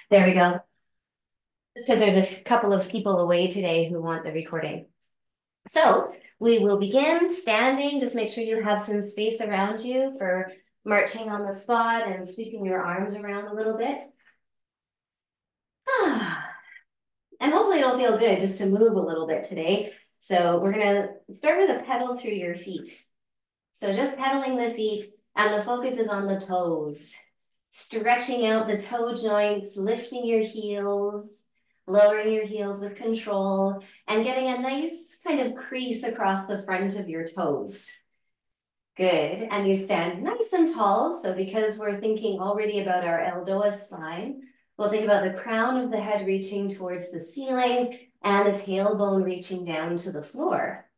There we go. Because there's a couple of people away today who want the recording. So we will begin standing. Just make sure you have some space around you for marching on the spot and sweeping your arms around a little bit. And hopefully it'll feel good just to move a little bit today. So we're gonna start with a pedal through your feet. So just pedaling the feet, and the focus is on the toes. Stretching out the toe joints, lifting your heels, lowering your heels with control, and getting a nice kind of crease across the front of your toes. Good, and you stand nice and tall. So because we're thinking already about our ELDOA spine, we'll think about the crown of the head reaching towards the ceiling and the tailbone reaching down to the floor.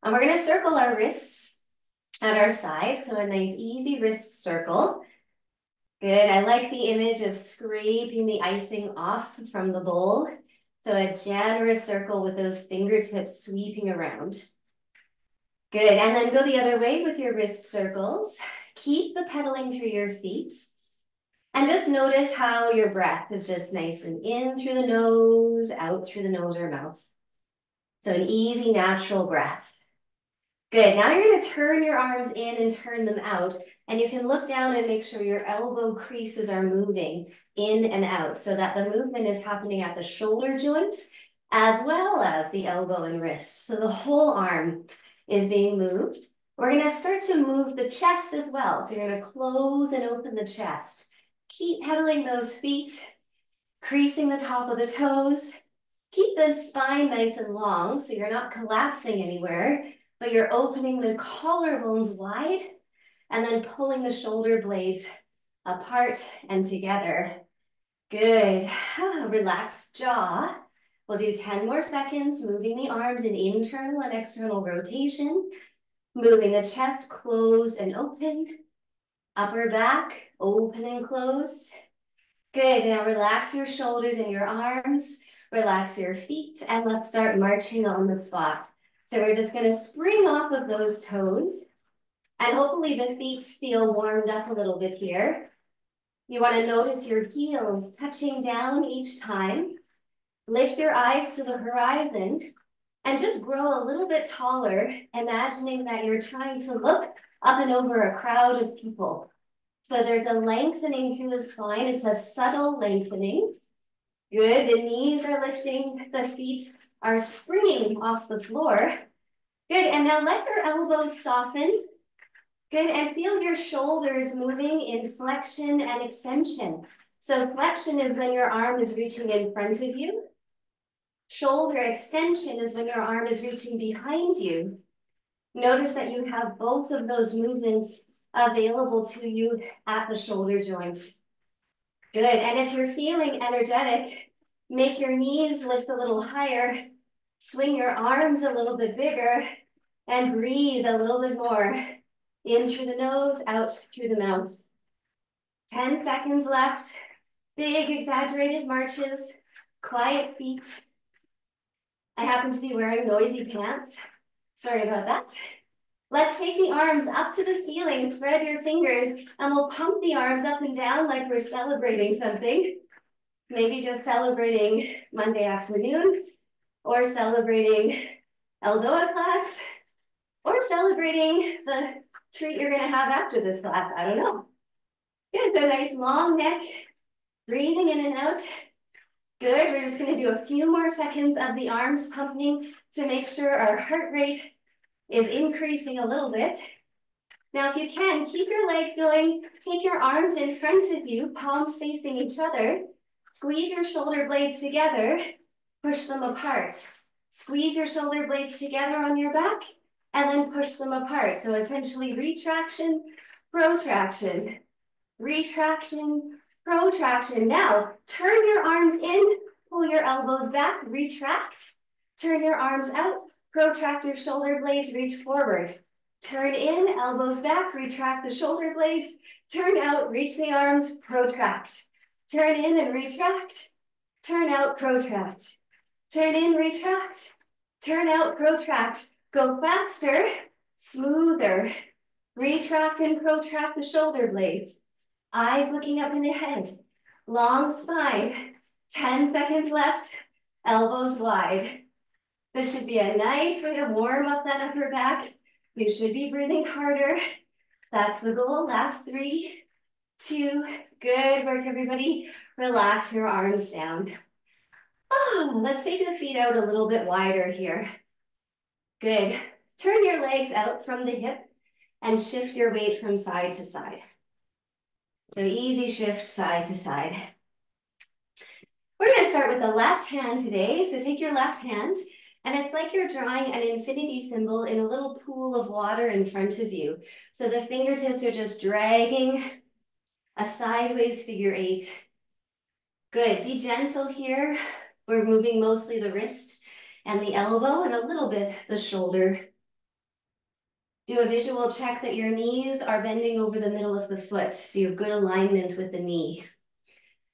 And we're gonna circle our wrists at our sides, so a nice easy wrist circle. Good, I like the image of scraping the icing off from the bowl. So a generous circle with those fingertips sweeping around. Good, and then go the other way with your wrist circles. Keep the pedaling through your feet. And just notice how your breath is just nice and in through the nose, out through the nose or mouth. So an easy, natural breath. Good, now you're gonna turn your arms in and turn them out, and you can look down and make sure your elbow creases are moving in and out so that the movement is happening at the shoulder joint as well as the elbow and wrist. So the whole arm is being moved. We're gonna start to move the chest as well. So you're gonna close and open the chest. Keep pedaling those feet, creasing the top of the toes. Keep the spine nice and long so you're not collapsing anywhere, but you're opening the collarbones wide and then pulling the shoulder blades apart and together. Good. Relaxed jaw. We'll do 10 more seconds, moving the arms in internal and external rotation, moving the chest close and open, upper back, open and close. Good, now relax your shoulders and your arms, relax your feet, and let's start marching on the spot. So we're just gonna spring off of those toes, and hopefully the feet feel warmed up a little bit here. You wanna notice your heels touching down each time. Lift your eyes to the horizon, and just grow a little bit taller, imagining that you're trying to look up and over a crowd of people. So there's a lengthening through the spine. It's a subtle lengthening. Good, the knees are lifting, the feet are springing off the floor. Good, and now let your elbows soften. Good, and feel your shoulders moving in flexion and extension. So flexion is when your arm is reaching in front of you. Shoulder extension is when your arm is reaching behind you. Notice that you have both of those movements available to you at the shoulder joint. Good, and if you're feeling energetic, make your knees lift a little higher, swing your arms a little bit bigger, and breathe a little bit more. In through the nose, out through the mouth. 10 seconds left. Big exaggerated marches, quiet feet. I happen to be wearing noisy pants. Sorry about that. Let's take the arms up to the ceiling, spread your fingers, and we'll pump the arms up and down like we're celebrating something. Maybe just celebrating Monday afternoon, or celebrating ELDOA class, or celebrating the treat you're gonna have after this class, I don't know. Good, so nice long neck, breathing in and out. Good, we're just gonna do a few more seconds of the arms pumping to make sure our heart rate is increasing a little bit. Now, if you can, keep your legs going, take your arms in front of you, palms facing each other, squeeze your shoulder blades together, push them apart. Squeeze your shoulder blades together on your back, and then push them apart. So essentially retraction, protraction, retraction, protraction. Now, turn your arms in, pull your elbows back, retract, turn your arms out, protract your shoulder blades, reach forward. Turn in, elbows back, retract the shoulder blades, turn out, reach the arms, protract. Turn in and retract, turn out, protract. Turn in, retract, turn out, protract. Go faster, smoother. Retract and protract the shoulder blades. Eyes looking up and ahead. long spine. 10 seconds left, elbows wide. This should be a nice way to warm up that upper back. You should be breathing harder. That's the goal. Last 3, 2, good work, everybody. Relax your arms down. Oh, let's take the feet out a little bit wider here. Good. Turn your legs out from the hip and shift your weight from side to side. So easy shift side to side. We're going to start with the left hand today. So take your left hand, and it's like you're drawing an infinity symbol in a little pool of water in front of you. So the fingertips are just dragging a sideways figure 8. Good. Be gentle here. We're moving mostly the wrist and the elbow and a little bit the shoulder. Do a visual check that your knees are bending over the middle of the foot, so you have good alignment with the knee.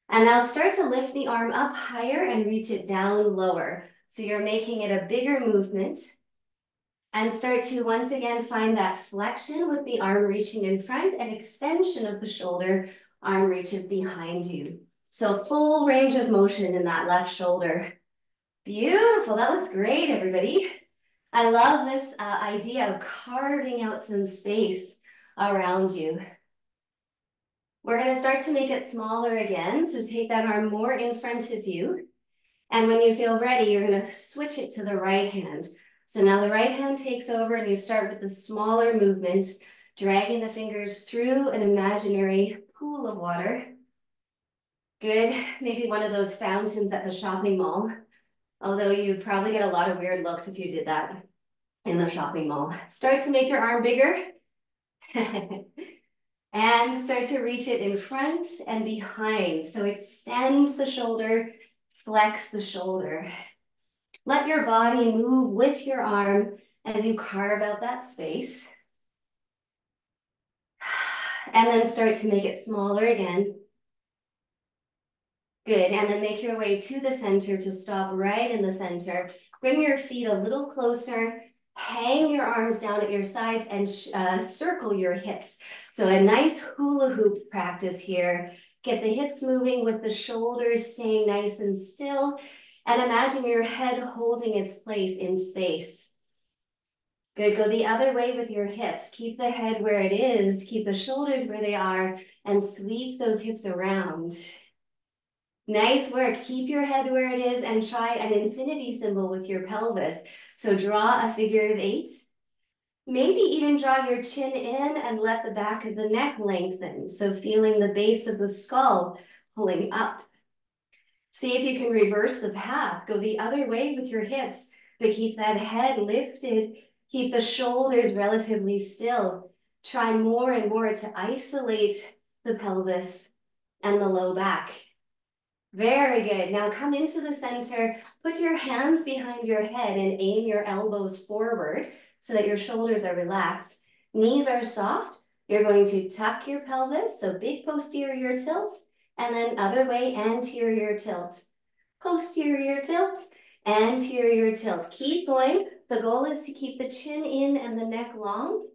And now start to lift the arm up higher and reach it down lower. So you're making it a bigger movement. And start to once again find that flexion with the arm reaching in front and extension of the shoulder, arm reaches behind you. So full range of motion in that left shoulder. Beautiful, that looks great, everybody. I love this idea of carving out some space around you. We're going to start to make it smaller again. So take that arm more in front of you. And when you feel ready, you're going to switch it to the right hand. So now the right hand takes over and you start with the smaller movement, dragging the fingers through an imaginary pool of water. Good. Maybe one of those fountains at the shopping mall. Although you'd probably get a lot of weird looks if you did that in the shopping mall. Start to make your arm bigger. And start to reach it in front and behind. So extend the shoulder, flex the shoulder. Let your body move with your arm as you carve out that space. And then start to make it smaller again. Good, and then make your way to the center to stop right in the center. Bring your feet a little closer. Hang your arms down at your sides and circle your hips. So a nice hula hoop practice here. Get the hips moving with the shoulders staying nice and still. And imagine your head holding its place in space. Good, go the other way with your hips. Keep the head where it is, keep the shoulders where they are, and sweep those hips around. Nice work, keep your head where it is and try an infinity symbol with your pelvis. So draw a figure of 8. Maybe even draw your chin in and let the back of the neck lengthen. So feeling the base of the skull pulling up. See if you can reverse the path. Go the other way with your hips, but keep that head lifted. Keep the shoulders relatively still. Try more and more to isolate the pelvis and the low back. Very good. Now come into the center. Put your hands behind your head and aim your elbows forward so that your shoulders are relaxed. Knees are soft. You're going to tuck your pelvis, so big posterior tilt, and then other way, anterior tilt. Posterior tilt, anterior tilt. Keep going. The goal is to keep the chin in and the neck long,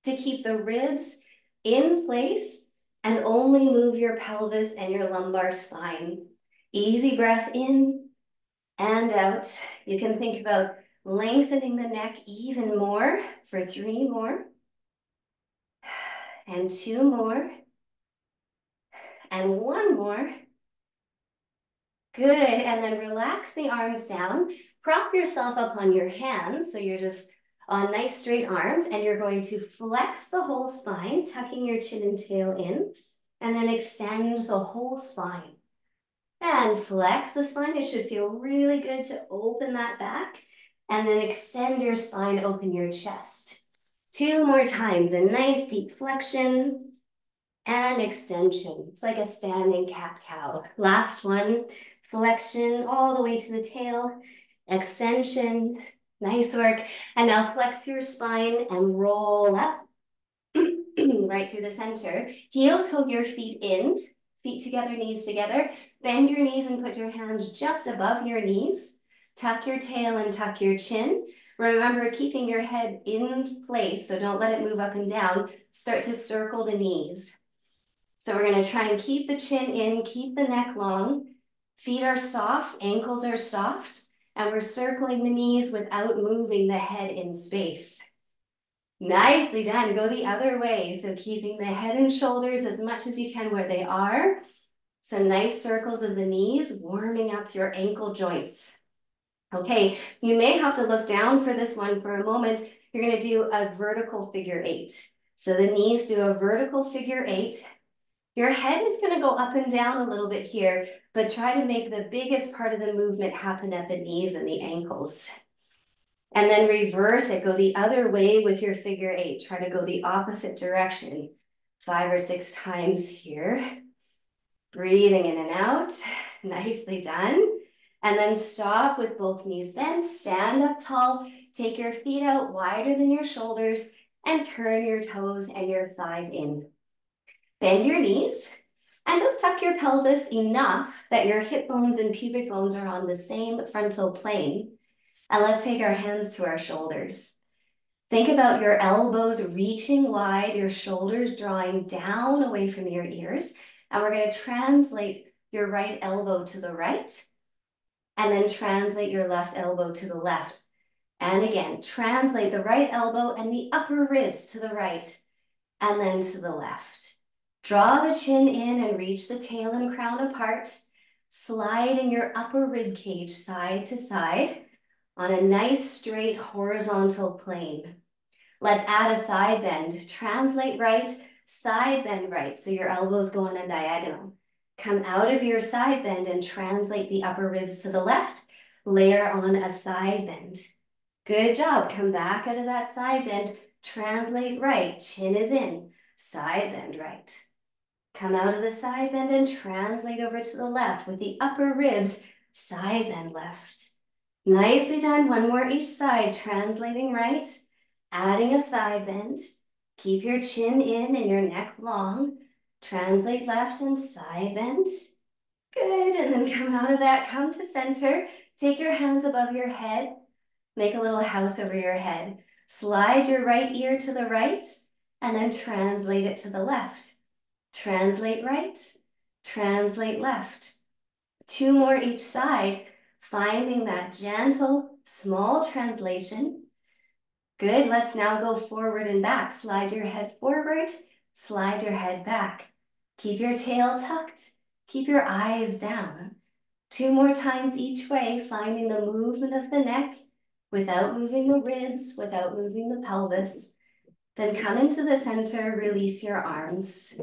to keep the ribs in place, and only move your pelvis and your lumbar spine. Easy breath in and out. You can think about lengthening the neck even more for 3 more. And 2 more. And 1 more. Good, and then relax the arms down. Prop yourself up on your hands, so you're just on nice straight arms, and you're going to flex the whole spine, tucking your chin and tail in, and then extend the whole spine. And flex the spine. It should feel really good to open that back, and then extend your spine, open your chest. 2 more times, a nice deep flexion and extension. It's like a standing cat-cow. Last one, flexion all the way to the tail, extension, nice work. And now flex your spine and roll up right through the center. Heel toe your feet in, feet together, knees together. Bend your knees and put your hands just above your knees. Tuck your tail and tuck your chin. Remember keeping your head in place, so don't let it move up and down. Start to circle the knees. So we're gonna try and keep the chin in, keep the neck long. Feet are soft, ankles are soft, and we're circling the knees without moving the head in space. Nicely done, go the other way. So keeping the head and shoulders as much as you can where they are. Some nice circles of the knees, warming up your ankle joints. Okay, you may have to look down for this one for a moment. You're gonna do a vertical figure eight. So the knees do a vertical figure eight. Your head is gonna go up and down a little bit here, but try to make the biggest part of the movement happen at the knees and the ankles. And then reverse it, go the other way with your figure eight. Try to go the opposite direction 5 or 6 times here. Breathing in and out, nicely done. And then stop with both knees bent, stand up tall, take your feet out wider than your shoulders, and turn your toes and your thighs in. Bend your knees, and just tuck your pelvis enough that your hip bones and pubic bones are on the same frontal plane. And let's take our hands to our shoulders. Think about your elbows reaching wide, your shoulders drawing down away from your ears. And we're going to translate your right elbow to the right, and then translate your left elbow to the left. And again, translate the right elbow and the upper ribs to the right, and then to the left. Draw the chin in and reach the tail and crown apart, sliding your upper rib cage side to side on a nice straight horizontal plane. Let's add a side bend. Translate right, side bend right. So your elbows go on a diagonal. Come out of your side bend and translate the upper ribs to the left. Layer on a side bend. Good job. Come back out of that side bend. Translate right. Chin is in. Side bend right. Come out of the side bend and translate over to the left with the upper ribs. Side bend left. Nicely done. One more each side. Translating right. Adding a side bend. Keep your chin in and your neck long. Translate left and side bend. Good, and then come out of that, come to center. Take your hands above your head. Make a little house over your head. Slide your right ear to the right, and then translate it to the left. Translate right, translate left. 2 more each side, finding that gentle, small translation. Good, let's now go forward and back. Slide your head forward, slide your head back. Keep your tail tucked, keep your eyes down. 2 more times each way, finding the movement of the neck without moving the ribs, without moving the pelvis. Then come into the center, release your arms,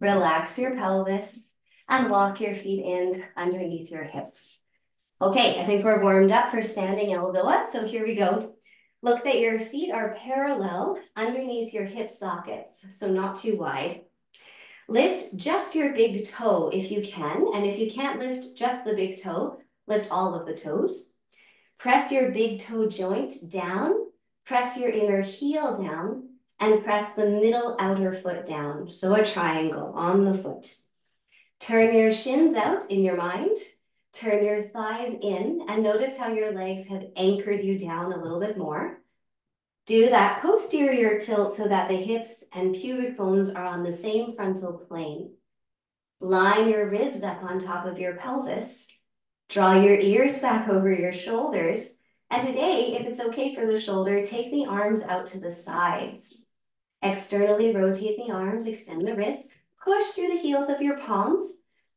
relax your pelvis, and walk your feet in underneath your hips. Okay, I think we're warmed up for standing ELDOA, so here we go. Look that your feet are parallel underneath your hip sockets, so not too wide. Lift just your big toe if you can, and if you can't lift just the big toe, lift all of the toes. Press your big toe joint down, press your inner heel down, and press the middle outer foot down, so a triangle on the foot. Turn your shins out in your mind, turn your thighs in, and notice how your legs have anchored you down a little bit more. Do that posterior tilt so that the hips and pubic bones are on the same frontal plane. Line your ribs up on top of your pelvis. Draw your ears back over your shoulders. And today, if it's okay for the shoulder, take the arms out to the sides. Externally rotate the arms, extend the wrists, push through the heels of your palms,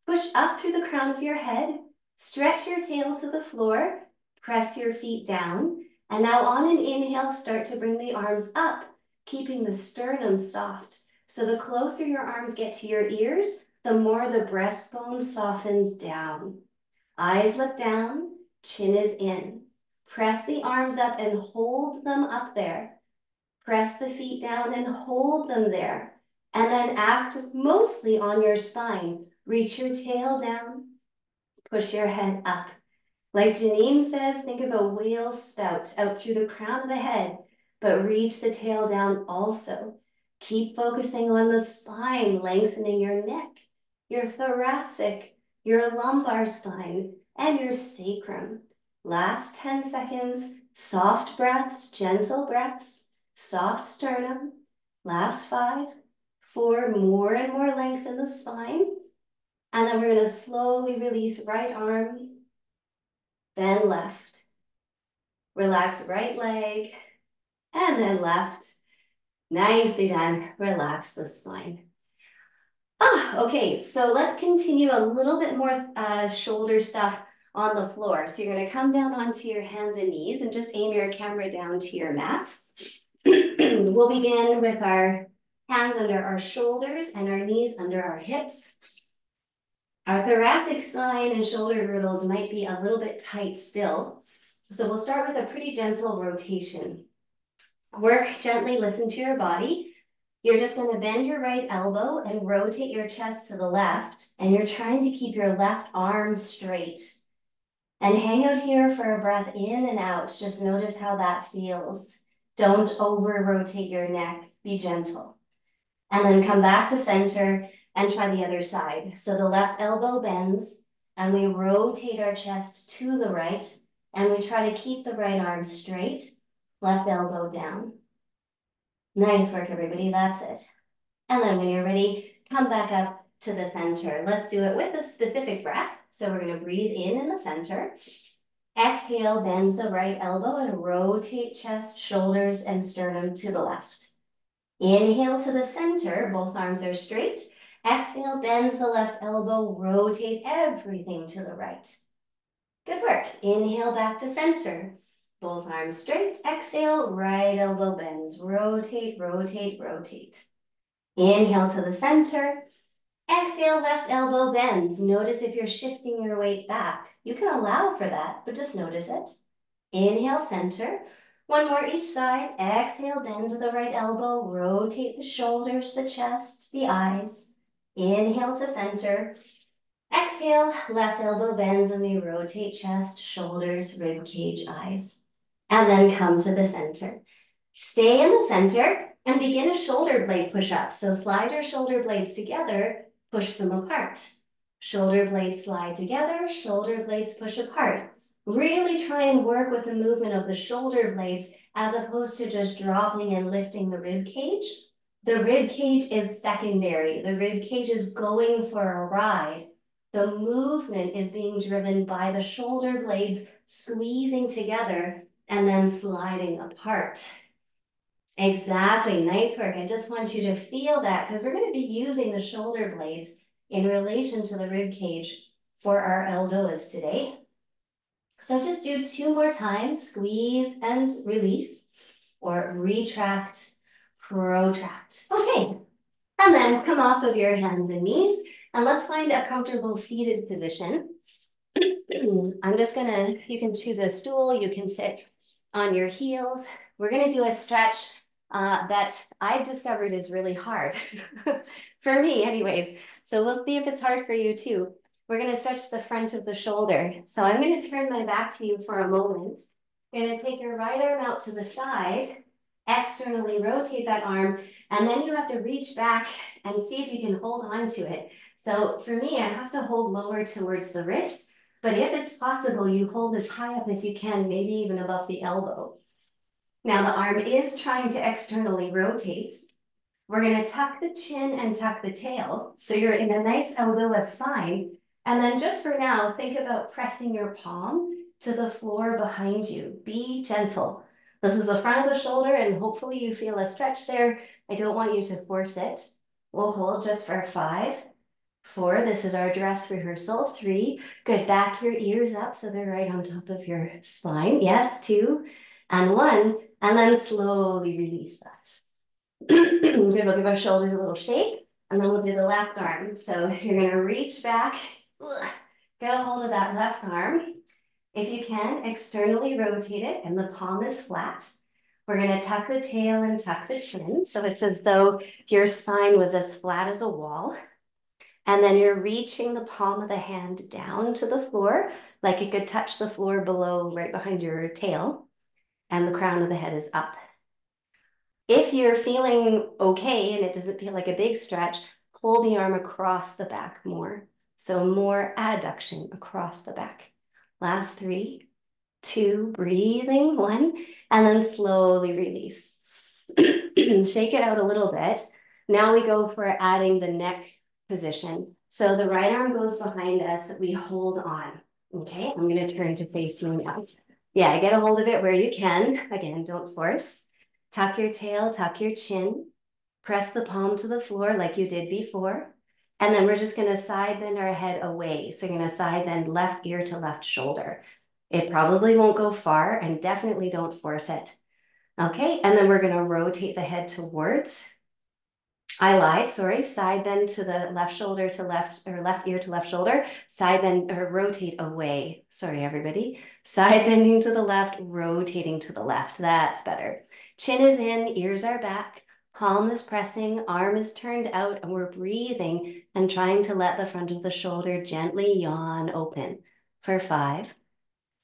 push up through the crown of your head, stretch your tail to the floor, press your feet down, and now on an inhale, start to bring the arms up, keeping the sternum soft. So the closer your arms get to your ears, the more the breastbone softens down. Eyes look down, chin is in. Press the arms up and hold them up there. Press the feet down and hold them there. And then act mostly on your spine. Reach your tail down, push your head up. Like Janine says, think of a whale spout out through the crown of the head, but reach the tail down also. Keep focusing on the spine, lengthening your neck, your thoracic, your lumbar spine, and your sacrum. Last 10 seconds, soft breaths, gentle breaths, soft sternum. Last 5, for more and more length in the spine. And then we're gonna slowly release right arm, then left. Relax right leg, and then left. Nicely done. Relax the spine. Okay, so let's continue a little bit more shoulder stuff on the floor. So you're gonna come down onto your hands and knees and just aim your camera down to your mat. We'll begin with our hands under our shoulders and our knees under our hips. Our thoracic spine and shoulder girdles might be a little bit tight still. So we'll start with a pretty gentle rotation. Work gently, listen to your body. You're just going to bend your right elbow and rotate your chest to the left. And you're trying to keep your left arm straight. And hang out here for a breath in and out. Just notice how that feels. Don't over-rotate your neck. Be gentle. And then come back to center and try the other side. So the left elbow bends and we rotate our chest to the right and we try to keep the right arm straight, left elbow down. Nice work, everybody. That's it. And then when you're ready, come back up to the center. Let's do it with a specific breath. So we're going to breathe in the center. Exhale, bend the right elbow and rotate chest, shoulders, and sternum to the left. Inhale to the center, both arms are straight. Exhale, bend the left elbow, rotate everything to the right. Good work. Inhale back to center. Both arms straight. Exhale, right elbow bends. Rotate, rotate, rotate. Inhale to the center. Exhale, left elbow bends. Notice if you're shifting your weight back. You can allow for that, but just notice it. Inhale, center. One more each side. Exhale, bend the right elbow. Rotate the shoulders, the chest, the eyes. Inhale to center. Exhale, left elbow bends and we rotate chest, shoulders, rib cage, eyes. And then come to the center. Stay in the center and begin a shoulder blade push-up. So slide your shoulder blades together, push them apart. Shoulder blades slide together, shoulder blades push apart. Really try and work with the movement of the shoulder blades as opposed to just dropping and lifting the rib cage. The rib cage is secondary. The rib cage is going for a ride. The movement is being driven by the shoulder blades squeezing together and then sliding apart. Exactly, nice work. I just want you to feel that because we're going to be using the shoulder blades in relation to the rib cage for our ELDOAs today. So just do 2 more times, squeeze and release, or retract, protract. Okay, and then come off of your hands and knees, and let's find a comfortable seated position. I'm just gonna, you can choose a stool, you can sit on your heels. We're gonna do a stretch that I've discovered is really hard, for me anyways. So we'll see if it's hard for you too. We're gonna stretch the front of the shoulder. So I'm gonna turn my back to you for a moment. You're gonna take your right arm out to the side, externally rotate that arm, and then you have to reach back and see if you can hold on to it. So for me, I have to hold lower towards the wrist, but if it's possible, you hold as high up as you can, maybe even above the elbow. Now the arm is trying to externally rotate. We're gonna tuck the chin and tuck the tail. So you're in a nice ELDOA spine. And then just for now, think about pressing your palm to the floor behind you. Be gentle. This is the front of the shoulder and hopefully you feel a stretch there. I don't want you to force it. We'll hold just for 5, 4, this is our dress rehearsal. 3, good, back your ears up so they're right on top of your spine. Yes, 2, and 1, and then slowly release that. Good, we'll give our shoulders a little shake, and then we'll do the left arm. So you're gonna reach back, get a hold of that left arm. If you can, externally rotate it, and the palm is flat. We're gonna tuck the tail and tuck the chin. So it's as though your spine was as flat as a wall. And then you're reaching the palm of the hand down to the floor, like it could touch the floor below, right behind your tail. And the crown of the head is up. If you're feeling okay and it doesn't feel like a big stretch, pull the arm across the back more. So more adduction across the back. Last 3, 2, breathing, 1, and then slowly release. Shake it out a little bit. Now we go for adding the neck position. So the right arm goes behind us, we hold on. Okay, I'm gonna turn to face you now. Yeah, get a hold of it where you can. Again, don't force. Tuck your tail, tuck your chin. Press the palm to the floor like you did before. And then we're just gonna side bend our head away. So you're gonna side bend left ear to left shoulder. It probably won't go far and definitely don't force it. Okay, and then we're gonna rotate the head towards. I lied, sorry. Side bend to the left shoulder to left, or left ear to left shoulder. Side bend or rotate away. Sorry, everybody. Side bending to the left, rotating to the left. That's better. Chin is in, ears are back. Palm is pressing, arm is turned out, and we're breathing and trying to let the front of the shoulder gently yawn open. For 5,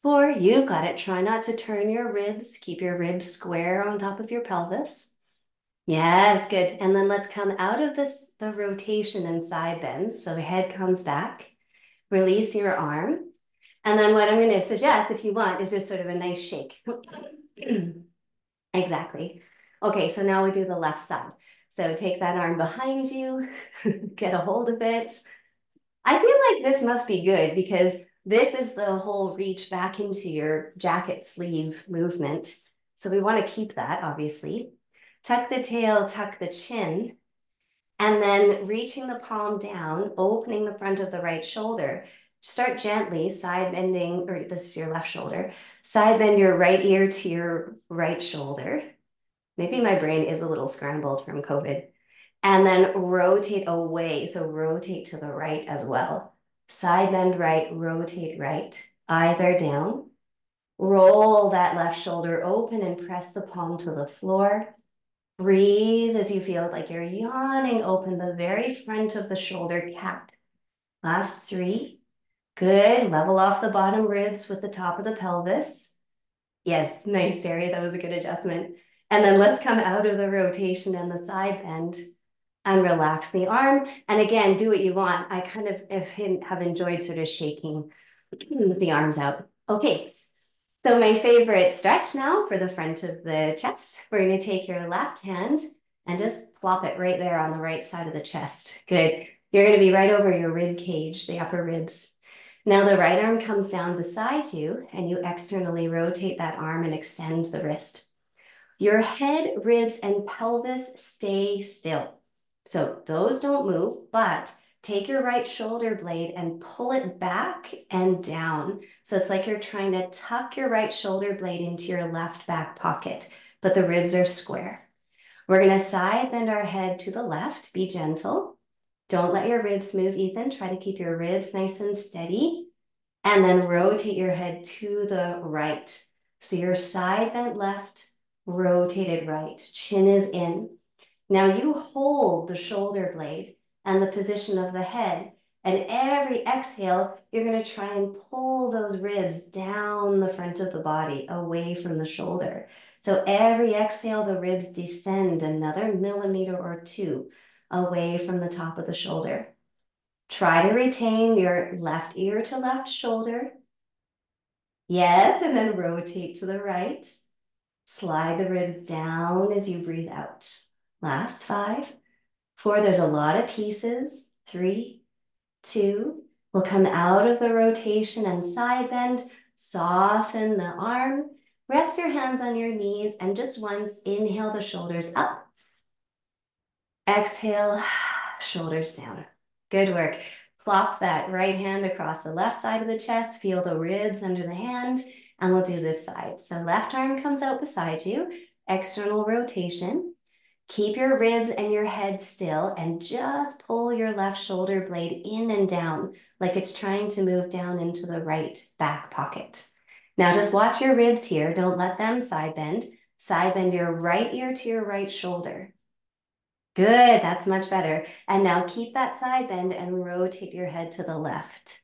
4, you got it. Try not to turn your ribs. Keep your ribs square on top of your pelvis. Yes, good. And then let's come out of the rotation and side bends. So the head comes back, release your arm. And then what I'm going to suggest, if you want, is just sort of a nice shake. Exactly. Okay, so now we do the left side. So take that arm behind you, get a hold of it. I feel like this must be good because this is the whole reach back into your jacket sleeve movement. So we want to keep that, obviously. Tuck the tail, tuck the chin, and then reaching the palm down, opening the front of the right shoulder. Start gently, side bending, or this is your left shoulder. Side bend your right ear to your right shoulder. Maybe my brain is a little scrambled from COVID. And then rotate away. So rotate to the right as well. Side bend right, rotate right. Eyes are down. Roll that left shoulder open and press the palm to the floor. Breathe as you feel like you're yawning open the very front of the shoulder cap. Last 3. Good. Level off the bottom ribs with the top of the pelvis. Yes, nice, Terry. That was a good adjustment. And then let's come out of the rotation and the side bend and relax the arm. And again, do what you want. I kind of have enjoyed sort of shaking the arms out. Okay, so my favorite stretch now for the front of the chest. We're going to take your left hand and just plop it right there on the right side of the chest. Good. You're going to be right over your rib cage, the upper ribs. Now the right arm comes down beside you and you externally rotate that arm and extend the wrist. Your head, ribs, and pelvis stay still. So those don't move, but take your right shoulder blade and pull it back and down. So it's like you're trying to tuck your right shoulder blade into your left back pocket, but the ribs are square. We're going to side bend our head to the left. Be gentle. Don't let your ribs move, Ethan. Try to keep your ribs nice and steady. And then rotate your head to the right. So your side bent left, rotated right. Chin is in. Now you hold the shoulder blade and the position of the head. And every exhale, you're going to try and pull those ribs down the front of the body, away from the shoulder. So every exhale, the ribs descend another millimeter or 2 away from the top of the shoulder. Try to retain your left ear to left shoulder. Yes, and then rotate to the right. Slide the ribs down as you breathe out. Last 5, 4, there's a lot of pieces. 3, 2, we'll come out of the rotation and side bend. Soften the arm. Rest your hands on your knees and just once inhale the shoulders up. Exhale, shoulders down. Good work. Plop that right hand across the left side of the chest. Feel the ribs under the hand. And we'll do this side. So left arm comes out beside you. External rotation. Keep your ribs and your head still and just pull your left shoulder blade in and down like it's trying to move down into the right back pocket. Now just watch your ribs here. Don't let them side bend. Side bend your right ear to your right shoulder. Good, that's much better. And now keep that side bend and rotate your head to the left.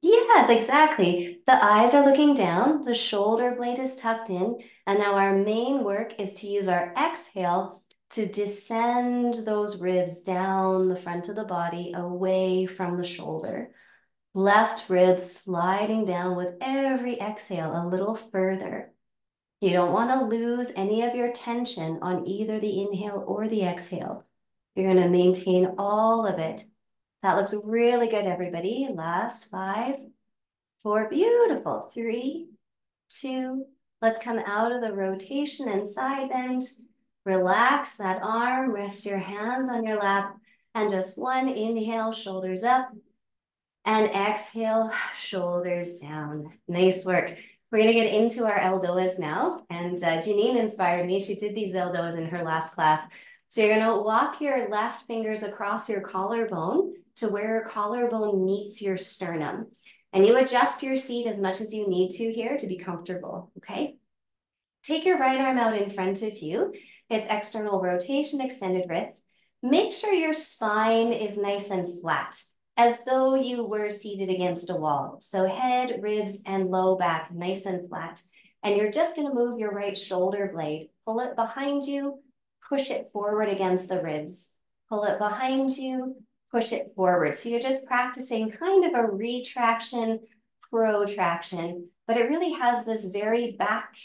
Yes, exactly. The eyes are looking down, the shoulder blade is tucked in, and now our main work is to use our exhale to descend those ribs down the front of the body, away from the shoulder. Left rib sliding down with every exhale a little further. You don't want to lose any of your tension on either the inhale or the exhale. You're going to maintain all of it. That looks really good, everybody. Last 5, 4, beautiful. 3, 2, let's come out of the rotation and side bend. Relax that arm, rest your hands on your lap, and just one inhale, shoulders up, and exhale, shoulders down. Nice work. We're gonna get into our ELDOAs now, and Janine inspired me. She did these ELDOAs in her last class. So you're gonna walk your left fingers across your collarbone to where your collarbone meets your sternum. And you adjust your seat as much as you need to here to be comfortable, okay? Take your right arm out in front of you. It's external rotation, extended wrist. Make sure your spine is nice and flat, as though you were seated against a wall. So head, ribs, and low back, nice and flat. And you're just gonna move your right shoulder blade. Pull it behind you, push it forward against the ribs. Pull it behind you, push it forward. So you're just practicing kind of a retraction, protraction, but it really has this very back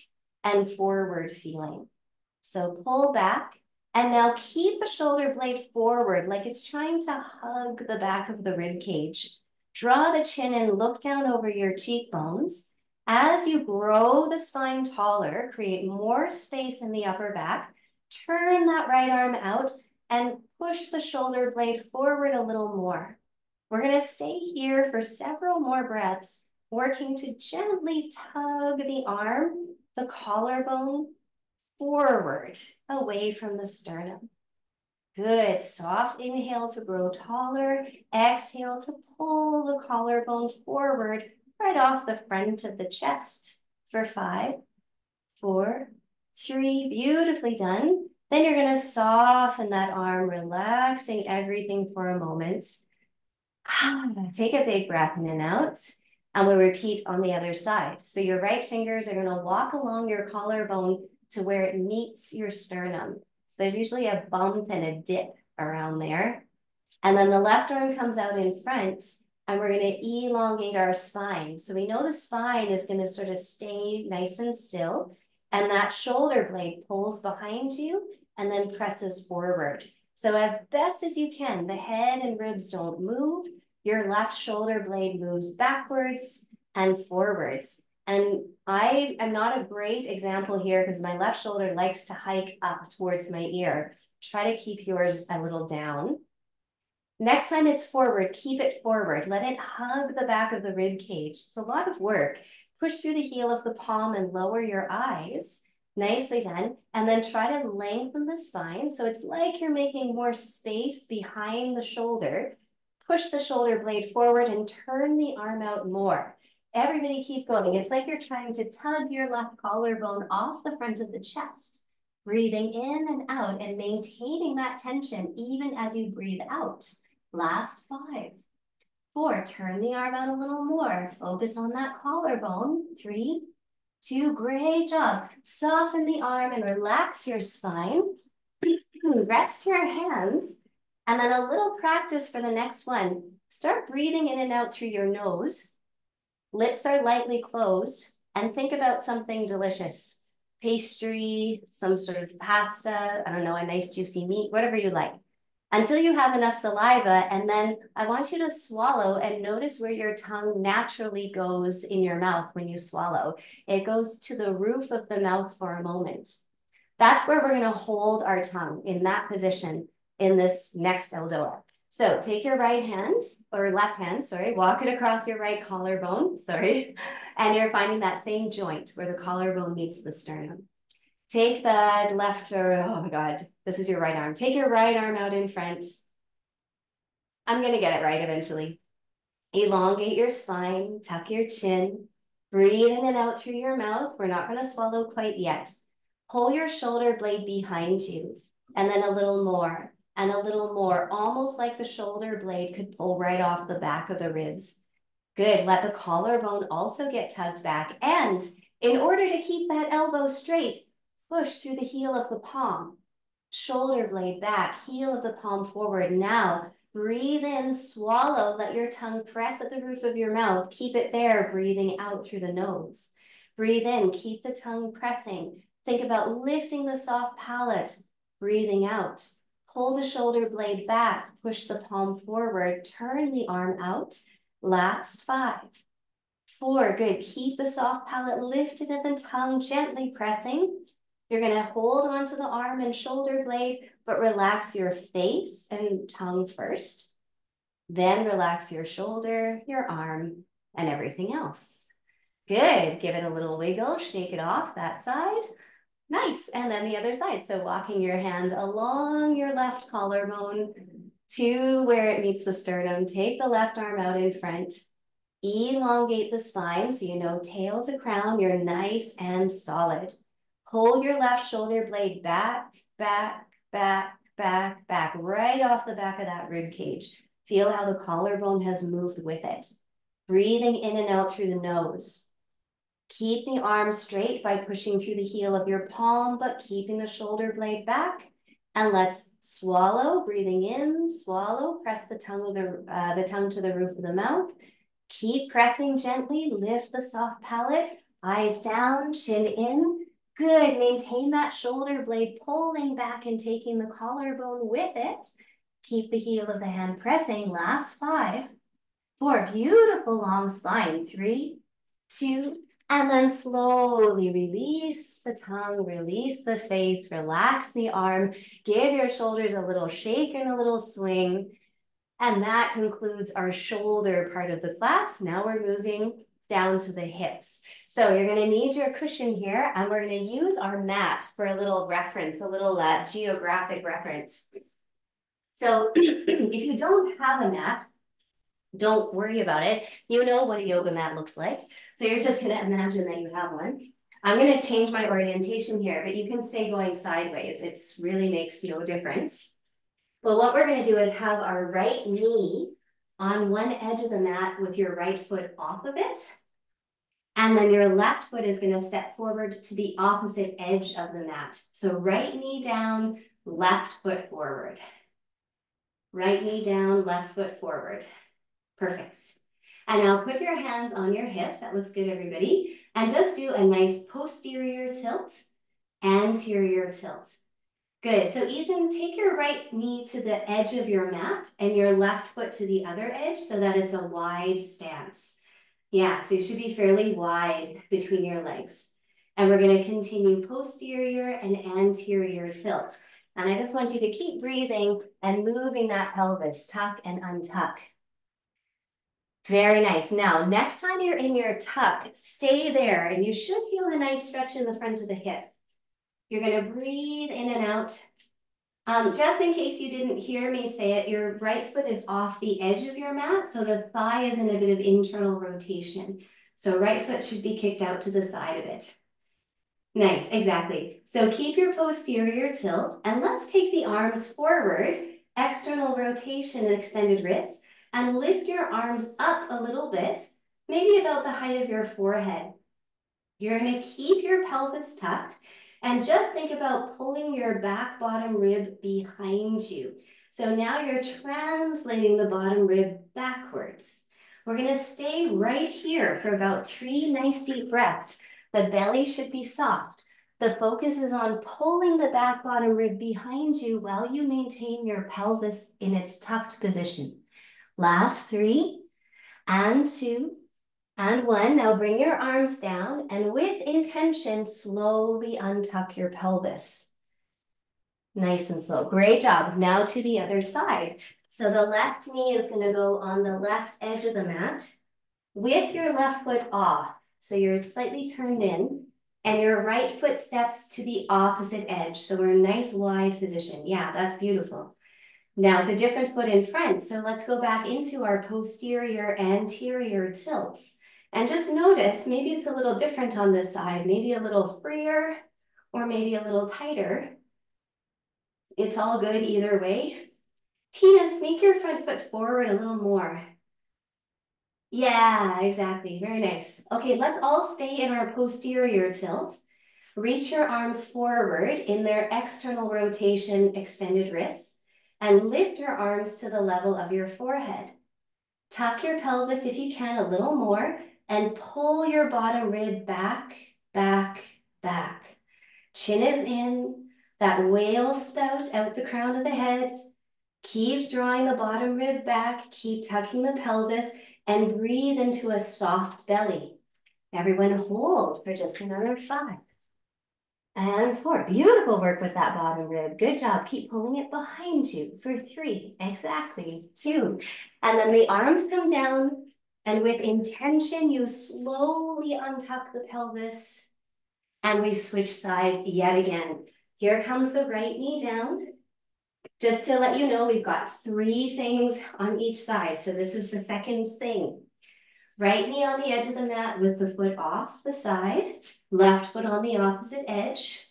and forward feeling. So pull back, and now keep the shoulder blade forward like it's trying to hug the back of the rib cage. Draw the chin and look down over your cheekbones. As you grow the spine taller, create more space in the upper back, turn that right arm out and push the shoulder blade forward a little more. We're gonna stay here for several more breaths, working to gently tug the arm, the collarbone, forward, away from the sternum. Good, soft inhale to grow taller, exhale to pull the collarbone forward, right off the front of the chest for 5, 4, 3, beautifully done. Then you're gonna soften that arm, relaxing everything for a moment. Take a big breath in and out, and we'll repeat on the other side. So your right fingers are gonna walk along your collarbone to where it meets your sternum. So there's usually a bump and a dip around there. And then the left arm comes out in front, and we're gonna elongate our spine. So we know the spine is gonna sort of stay nice and still, and that shoulder blade pulls behind you and then presses forward. So as best as you can, the head and ribs don't move, your left shoulder blade moves backwards and forwards. And I am not a great example here because my left shoulder likes to hike up towards my ear. Try to keep yours a little down. Next time it's forward, keep it forward. Let it hug the back of the rib cage. It's a lot of work. Push through the heel of the palm and lower your eyes. Nicely done. And then try to lengthen the spine. So it's like you're making more space behind the shoulder. Push the shoulder blade forward and turn the arm out more. Everybody keep going. It's like you're trying to tug your left collarbone off the front of the chest. Breathing in and out and maintaining that tension even as you breathe out. Last 5, 4, turn the arm out a little more. Focus on that collarbone. 3, 2, great job. Soften the arm and relax your spine. Rest your hands. And then a little practice for the next one. Start breathing in and out through your nose. Lips are lightly closed, and think about something delicious. Pastry, some sort of pasta, I don't know, a nice juicy meat, whatever you like. Until you have enough saliva, and then I want you to swallow and notice where your tongue naturally goes in your mouth when you swallow. It goes to the roof of the mouth for a moment. That's where we're gonna hold our tongue, in that position, in this next ELDOA. So take your right hand, or left hand, sorry, walk it across your right collarbone, sorry, and you're finding that same joint where the collarbone meets the sternum. Take that left, or oh my God, this is your right arm. Take your right arm out in front. I'm gonna get it right eventually. Elongate your spine, tuck your chin, breathe in and out through your mouth. We're not gonna swallow quite yet. Pull your shoulder blade behind you, and then a little more. And a little more, almost like the shoulder blade could pull right off the back of the ribs. Good, let the collarbone also get tugged back. And in order to keep that elbow straight, push through the heel of the palm. Shoulder blade back, heel of the palm forward. Now, breathe in, swallow, let your tongue press at the roof of your mouth. Keep it there, breathing out through the nose. Breathe in, keep the tongue pressing. Think about lifting the soft palate, breathing out. Pull the shoulder blade back, push the palm forward, turn the arm out. Last 5, 4, good. Keep the soft palate lifted and the tongue gently pressing. You're gonna hold onto the arm and shoulder blade, but relax your face and tongue first. Then relax your shoulder, your arm, and everything else. Good, give it a little wiggle, shake it off that side. Nice, and then the other side. So walking your hand along your left collarbone to where it meets the sternum. Take the left arm out in front. Elongate the spine so you know tail to crown, you're nice and solid. Pull your left shoulder blade back, back, back, back, back, right off the back of that rib cage. Feel how the collarbone has moved with it. Breathing in and out through the nose. Keep the arm straight by pushing through the heel of your palm, but keeping the shoulder blade back. And let's swallow, breathing in, swallow, press the tongue to the roof of the mouth. Keep pressing gently, lift the soft palate, eyes down, chin in. Good, maintain that shoulder blade pulling back and taking the collarbone with it. Keep the heel of the hand pressing, last 5, 4, beautiful long spine, 3, 2, and then slowly release the tongue, release the face, relax the arm, give your shoulders a little shake and a little swing. And that concludes our shoulder part of the class. Now we're moving down to the hips. So you're gonna need your cushion here, and we're gonna use our mat for a little reference, a little geographic reference. So if you don't have a mat, don't worry about it. You know what a yoga mat looks like. So you're just gonna imagine that you have one. I'm gonna change my orientation here, but you can stay going sideways. It really makes no difference. But what we're gonna do is have our right knee on one edge of the mat with your right foot off of it. And then your left foot is gonna step forward to the opposite edge of the mat. So right knee down, left foot forward. Right knee down, left foot forward. Perfect. And now put your hands on your hips. That looks good, everybody. And just do a nice posterior tilt, anterior tilt. Good. So Ethan, take your right knee to the edge of your mat and your left foot to the other edge so that it's a wide stance. Yeah, so you should be fairly wide between your legs. And we're going to continue posterior and anterior tilt. And I just want you to keep breathing and moving that pelvis, tuck and untuck. Very nice. Now, next time you're in your tuck, stay there and you should feel a nice stretch in the front of the hip. You're going to breathe in and out. Just in case you didn't hear me say it, your right foot is off the edge of your mat, so the thigh is in a bit of internal rotation. So right foot should be kicked out to the side of it. Nice, exactly. So keep your posterior tilt, and let's take the arms forward, external rotation and extended wrists, and lift your arms up a little bit, maybe about the height of your forehead. You're going to keep your pelvis tucked and just think about pulling your back bottom rib behind you. So now you're translating the bottom rib backwards. We're going to stay right here for about 3 nice deep breaths. The belly should be soft. The focus is on pulling the back bottom rib behind you while you maintain your pelvis in its tucked position. Last 3 and 2 and 1. Now bring your arms down and with intention, slowly untuck your pelvis. Nice and slow. Great job. Now to the other side. So the left knee is going to go on the left edge of the mat with your left foot off. So you're slightly turned in and your right foot steps to the opposite edge. So we're in a nice wide position. Yeah, that's beautiful. Now it's a different foot in front. So let's go back into our posterior anterior tilts. And just notice, maybe it's a little different on this side, maybe a little freer or maybe a little tighter. It's all good either way. Tina, sneak your front foot forward a little more. Yeah, exactly. Very nice. Okay, let's all stay in our posterior tilt. Reach your arms forward in their external rotation, extended wrists, and lift your arms to the level of your forehead. Tuck your pelvis if you can a little more and pull your bottom rib back back, back. Chin is in, that whale spout out the crown of the head. Keep drawing the bottom rib back, keep tucking the pelvis, and breathe into a soft belly. Everyone hold for just another 5. And 4. Beautiful work with that bottom rib. Good job. Keep pulling it behind you for 3. Exactly. 2. And then the arms come down, and with intention, you slowly untuck the pelvis, and we switch sides yet again. Here comes the right knee down. Just to let you know, we've got 3 things on each side. So this is the second thing. Right knee on the edge of the mat with the foot off the side. Left foot on the opposite edge.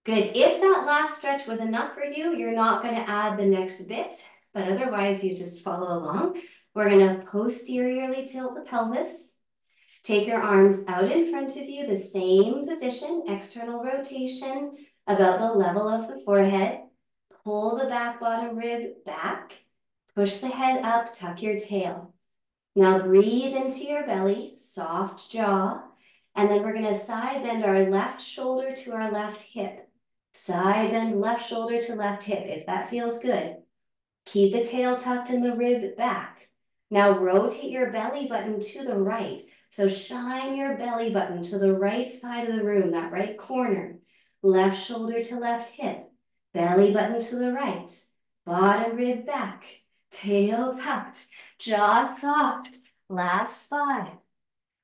Good. If that last stretch was enough for you, you're not going to add the next bit, but otherwise you just follow along. We're going to posteriorly tilt the pelvis. Take your arms out in front of you, the same position, external rotation, about the level of the forehead. Pull the back bottom rib back. Push the head up, tuck your tail. Now breathe into your belly, soft jaw, and then we're going to side bend our left shoulder to our left hip. Side bend left shoulder to left hip, if that feels good. Keep the tail tucked and the rib back. Now rotate your belly button to the right. So shine your belly button to the right side of the room, that right corner. Left shoulder to left hip. Belly button to the right. Bottom rib back. Tail tucked. Jaw soft. Last 5.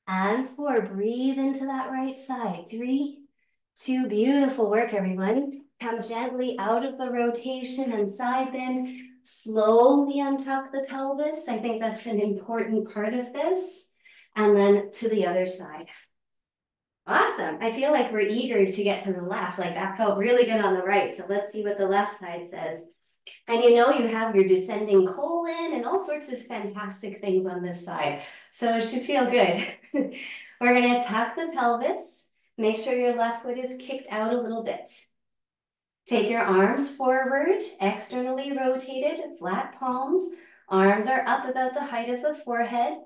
And 4. Breathe into that right side. 3, 2. Beautiful work, everyone. Come gently out of the rotation and side bend. Slowly untuck the pelvis. I think that's an important part of this. And then to the other side. Awesome. I feel like we're eager to get to the left. Like that felt really good on the right. So let's see what the left side says. And you know, you have your descending colon and all sorts of fantastic things on this side. So it should feel good. We're going to tuck the pelvis. Make sure your left foot is kicked out a little bit. Take your arms forward, externally rotated, flat palms. Arms are up about the height of the forehead.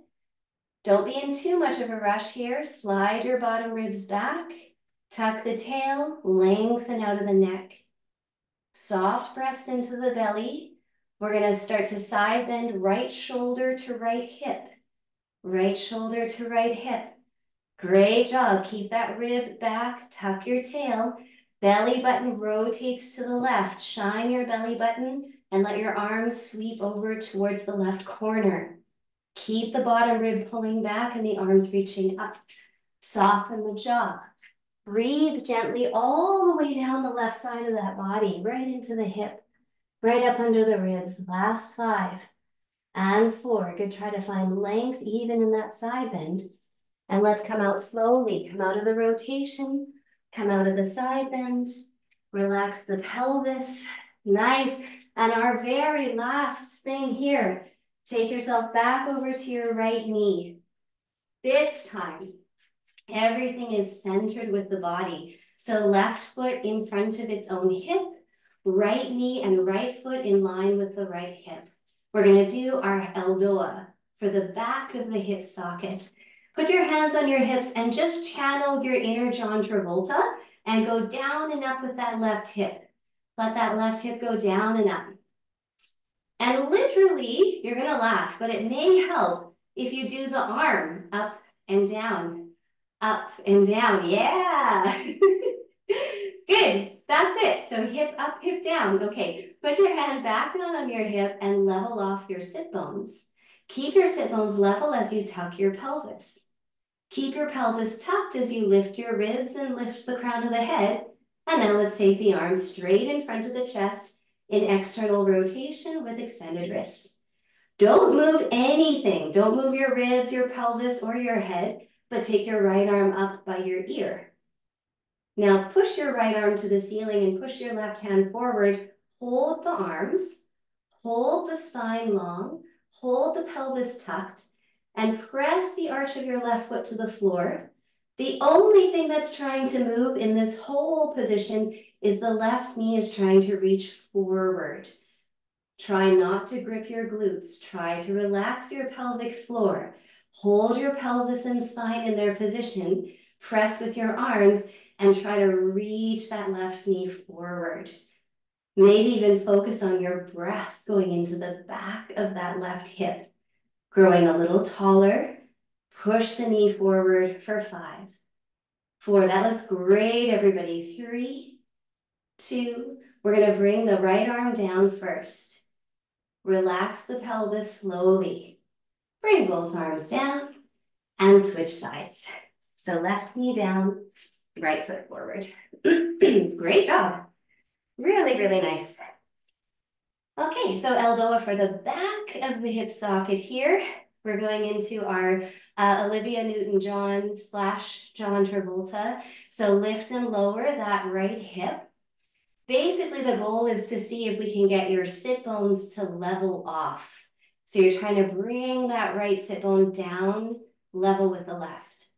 Don't be in too much of a rush here. Slide your bottom ribs back. Tuck the tail, lengthen out of the neck. Soft breaths into the belly. We're going to start to side bend right shoulder to right hip. Right shoulder to right hip. Great job. Keep that rib back. Tuck your tail. Belly button rotates to the left. Shine your belly button and let your arms sweep over towards the left corner. Keep the bottom rib pulling back and the arms reaching up. Soften the jaw. Breathe gently all the way down the left side of that body, right into the hip, right up under the ribs. Last 5 and 4. Good. Try to find length even in that side bend. And let's come out slowly. Come out of the rotation. Come out of the side bend. Relax the pelvis. Nice. And our very last thing here, take yourself back over to your right knee. This time, everything is centered with the body. So left foot in front of its own hip, right knee and right foot in line with the right hip. We're going to do our ELDOA for the back of the hip socket. Put your hands on your hips and just channel your inner John Travolta and go down and up with that left hip. Let that left hip go down and up. And literally, you're going to laugh, but it may help if you do the arm up and down, up and down. Yeah. Good. That's it. So hip up, hip down. Okay. Put your hand back down on your hip and level off your sit bones. Keep your sit bones level as you tuck your pelvis. Keep your pelvis tucked as you lift your ribs and lift the crown of the head. And then let's take the arms straight in front of the chest in external rotation with extended wrists. Don't move anything. Don't move your ribs, your pelvis, or your head, but take your right arm up by your ear. Now push your right arm to the ceiling and push your left hand forward. Hold the arms, hold the spine long, hold the pelvis tucked, and press the arch of your left foot to the floor. The only thing that's trying to move in this whole position is the left knee is trying to reach forward. Try not to grip your glutes. Try to relax your pelvic floor. Hold your pelvis and spine in their position. Press with your arms and try to reach that left knee forward. Maybe even focus on your breath going into the back of that left hip. Growing a little taller, push the knee forward for 5, 4, that looks great, everybody. 3, 2, we're gonna bring the right arm down first. Relax the pelvis slowly. Bring both arms down and switch sides. So left knee down, right foot forward. Great job. Really, really nice. Okay, so ELDOA for the back of the hip socket here. We're going into our Olivia Newton-John / John Travolta. So lift and lower that right hip. Basically, the goal is to see if we can get your sit bones to level off. So you're trying to bring that right sit bone down, level with the left.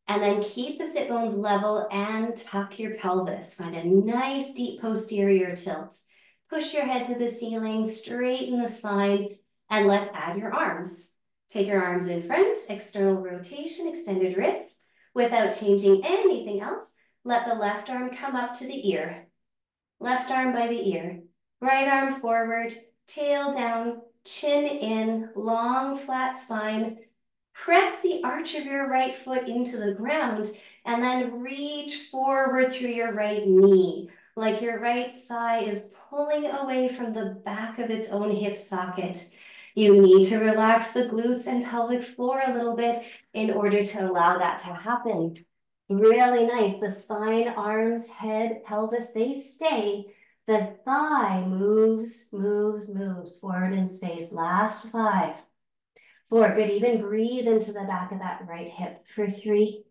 And then keep the sit bones level and tuck your pelvis. Find a nice deep posterior tilt. Push your head to the ceiling, straighten the spine, and let's add your arms. Take your arms in front, external rotation, extended wrists. Without changing anything else, let the left arm come up to the ear. Left arm by the ear. Right arm forward, tail down, chin in, long flat spine. Press the arch of your right foot into the ground and then reach forward through your right knee, like your right thigh is pulling away from the back of its own hip socket. You need to relax the glutes and pelvic floor a little bit in order to allow that to happen. Really nice. The spine, arms, head, pelvis, they stay. The thigh moves, moves, moves forward in space. Last 5, 4, good. Even breathe into the back of that right hip for 3,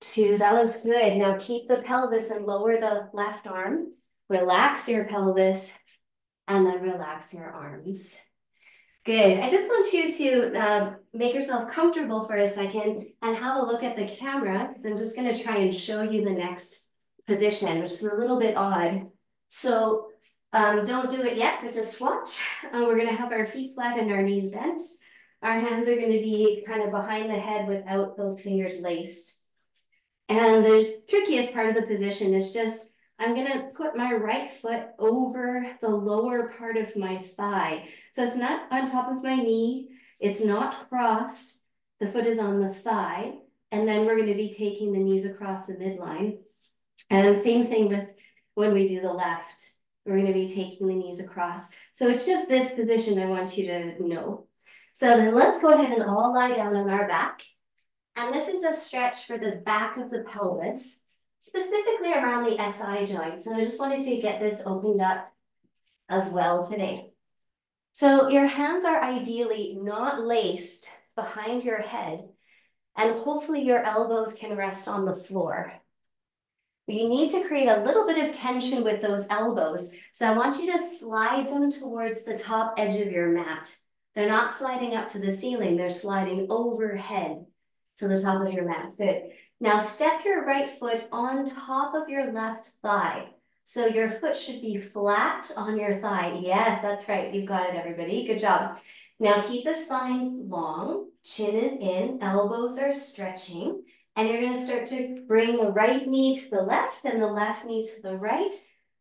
2, that looks good. Now keep the pelvis and lower the left arm. Relax your pelvis and then relax your arms. Good. I just want you to make yourself comfortable for a second and have a look at the camera because I'm just going to try and show you the next position, which is a little bit odd. So don't do it yet, but just watch. We're going to have our feet flat and our knees bent. Our hands are going to be kind of behind the head without the fingers laced. And the trickiest part of the position is just, I'm gonna put my right foot over the lower part of my thigh. So it's not on top of my knee, it's not crossed, the foot is on the thigh, and then we're gonna be taking the knees across the midline. And same thing with when we do the left, we're gonna be taking the knees across. So it's just this position I want you to know. So then let's go ahead and all lie down on our back. And this is a stretch for the back of the pelvis, specifically around the SI joints. And I just wanted to get this opened up as well today. So your hands are ideally not laced behind your head, and hopefully your elbows can rest on the floor. You need to create a little bit of tension with those elbows. So I want you to slide them towards the top edge of your mat. They're not sliding up to the ceiling, they're sliding overhead to the top of your mat. Good. Now step your right foot on top of your left thigh. So your foot should be flat on your thigh. Yes, that's right. You've got it, everybody. Good job. Now keep the spine long, chin is in, elbows are stretching. And you're going to start to bring the right knee to the left and the left knee to the right,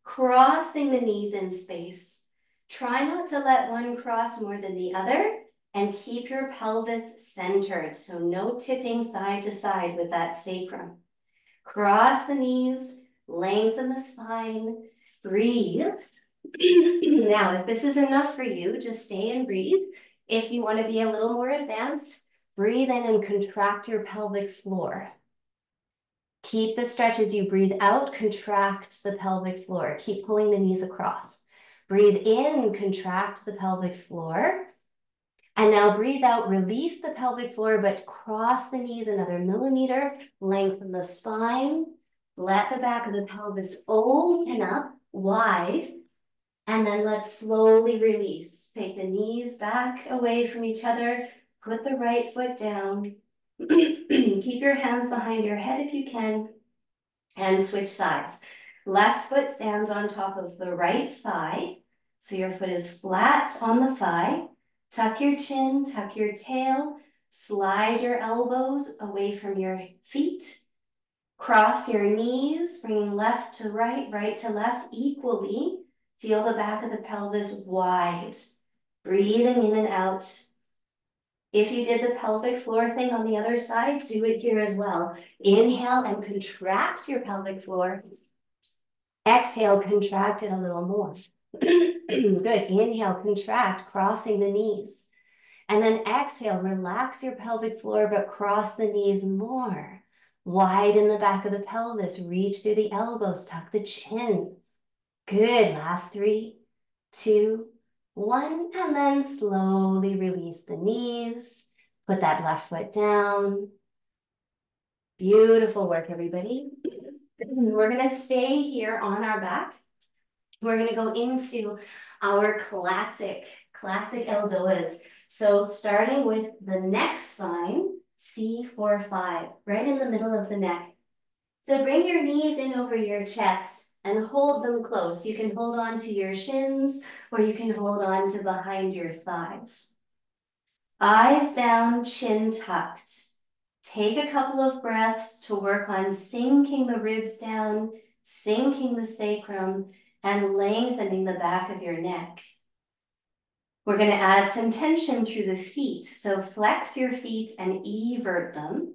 crossing the knees in space. Try not to let one cross more than the other and keep your pelvis centered. So no tipping side to side with that sacrum. Cross the knees, lengthen the spine, breathe. Now, if this is enough for you, just stay and breathe. If you want to be a little more advanced, breathe in and contract your pelvic floor. Keep the stretch as you breathe out, contract the pelvic floor. Keep pulling the knees across. Breathe in, contract the pelvic floor. And now breathe out, release the pelvic floor, but cross the knees another millimeter, lengthen the spine. Let the back of the pelvis open up wide. And then let's slowly release. Take the knees back away from each other. Put the right foot down. Keep your hands behind your head if you can. And switch sides. Left foot stands on top of the right thigh. So your foot is flat on the thigh. Tuck your chin, tuck your tail. Slide your elbows away from your feet. Cross your knees, bringing left to right, right to left equally. Feel the back of the pelvis wide. Breathing in and out. If you did the pelvic floor thing on the other side, do it here as well. Inhale and contract your pelvic floor. Exhale, contract it a little more. Good. Inhale, contract, crossing the knees. And then exhale, relax your pelvic floor, but cross the knees more. Widen the back of the pelvis, reach through the elbows, tuck the chin. Good. Last 3, 2, 1, and then slowly release the knees. Put that left foot down. Beautiful work, everybody. We're going to stay here on our back. We're going to go into our classic ELDOAs. So starting with the neck spine, C4-5, right in the middle of the neck. So bring your knees in over your chest and hold them close. You can hold on to your shins or you can hold on to behind your thighs. Eyes down, chin tucked. Take a couple of breaths to work on sinking the ribs down, sinking the sacrum, and lengthening the back of your neck. We're going to add some tension through the feet. So flex your feet and evert them,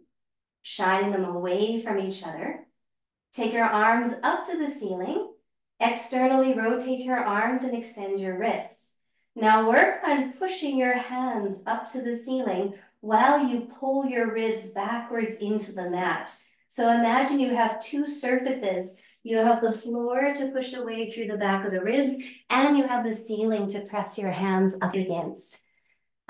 shining them away from each other. Take your arms up to the ceiling. Externally rotate your arms and extend your wrists. Now work on pushing your hands up to the ceiling while you pull your ribs backwards into the mat. So imagine you have 2 surfaces. You have the floor to push away through the back of the ribs, and you have the ceiling to press your hands up against.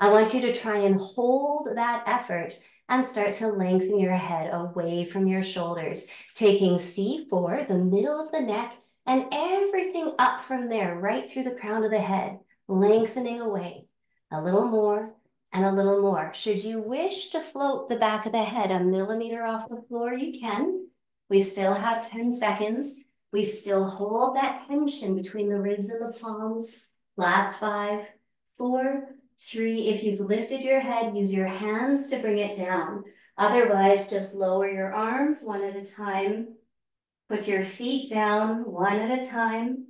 I want you to try and hold that effort and start to lengthen your head away from your shoulders, taking C4, the middle of the neck, and everything up from there, right through the crown of the head, lengthening away. A little more and a little more. Should you wish to float the back of the head a millimeter off the floor, you can. We still have 10 seconds. We still hold that tension between the ribs and the palms. Last 5, 4, 3, if you've lifted your head, use your hands to bring it down. Otherwise, just lower your arms one at a time. Put your feet down one at a time.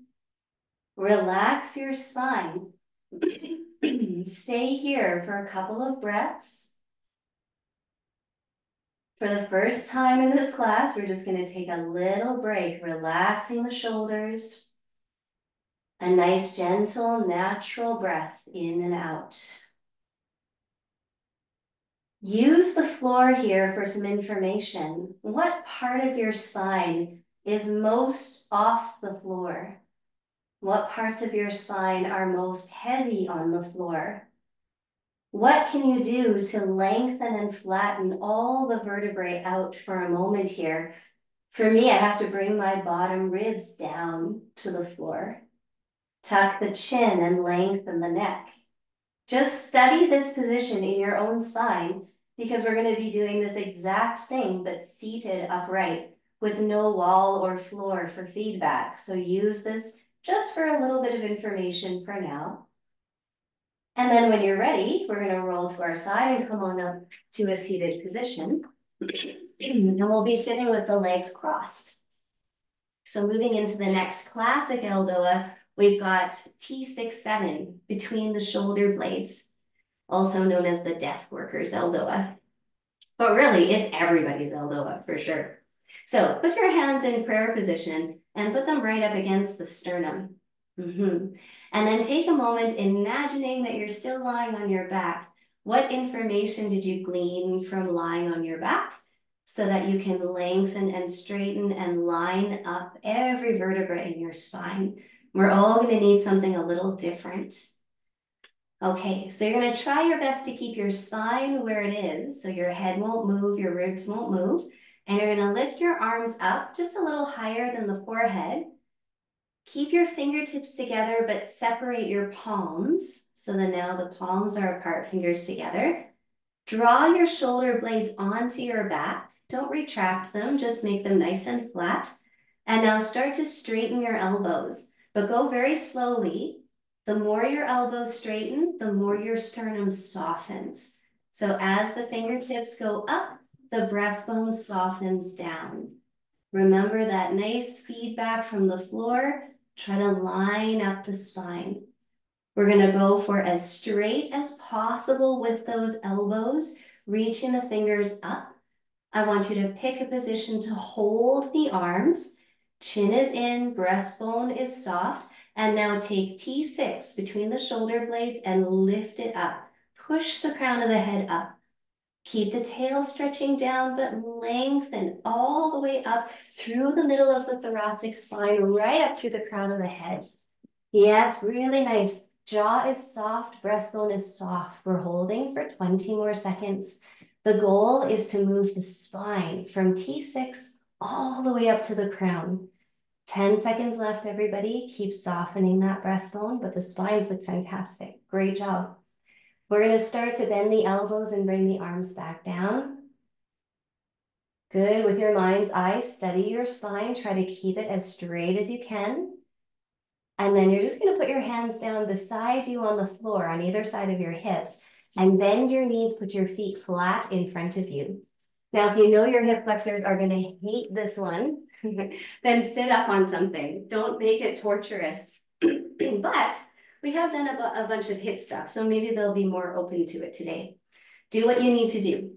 Relax your spine. Stay here for a couple of breaths. For the first time in this class, we're just going to take a little break, relaxing the shoulders. A nice, gentle, natural breath in and out. Use the floor here for some information. What part of your spine is most off the floor? What parts of your spine are most heavy on the floor? What can you do to lengthen and flatten all the vertebrae out for a moment here? For me, I have to bring my bottom ribs down to the floor. Tuck the chin and lengthen the neck. Just study this position in your own spine because we're going to be doing this exact thing, but seated upright with no wall or floor for feedback. So use this just for a little bit of information for now. And then when you're ready, we're going to roll to our side and come on up to a seated position. And we'll be sitting with the legs crossed. So moving into the next classic ELDOA, we've got T6-7 between the shoulder blades, also known as the desk workers ELDOA. But really, it's everybody's ELDOA for sure. So put your hands in prayer position and put them right up against the sternum. And then take a moment imagining that you're still lying on your back. What information did you glean from lying on your back so that you can lengthen and straighten and line up every vertebra in your spine? We're all going to need something a little different. Okay, so you're going to try your best to keep your spine where it is, so your head won't move, your ribs won't move, and you're going to lift your arms up just a little higher than the forehead. Keep your fingertips together, but separate your palms. So then now the palms are apart, fingers together. Draw your shoulder blades onto your back. Don't retract them, just make them nice and flat. And now start to straighten your elbows, but go very slowly. The more your elbows straighten, the more your sternum softens. So as the fingertips go up, the breastbone softens down. Remember that nice feedback from the floor. Try to line up the spine. We're gonna go for as straight as possible with those elbows, reaching the fingers up. I want you to pick a position to hold the arms. Chin is in, breastbone is soft. And now take T6 between the shoulder blades and lift it up. Push the crown of the head up. Keep the tail stretching down, but lengthen all the way up through the middle of the thoracic spine, right up through the crown of the head. Yes, really nice. Jaw is soft, breastbone is soft. We're holding for 20 more seconds. The goal is to move the spine from T6 all the way up to the crown. 10 seconds left, everybody. Keep softening that breastbone, but the spines look fantastic. Great job. We're going to start to bend the elbows and bring the arms back down. Good. With your mind's eye, steady your spine. Try to keep it as straight as you can. And then you're just going to put your hands down beside you on the floor on either side of your hips and bend your knees, put your feet flat in front of you. Now, if you know your hip flexors are going to hate this one, then sit up on something. Don't make it torturous. But we have done a bunch of hip stuff, so maybe they'll be more open to it today. Do what you need to do.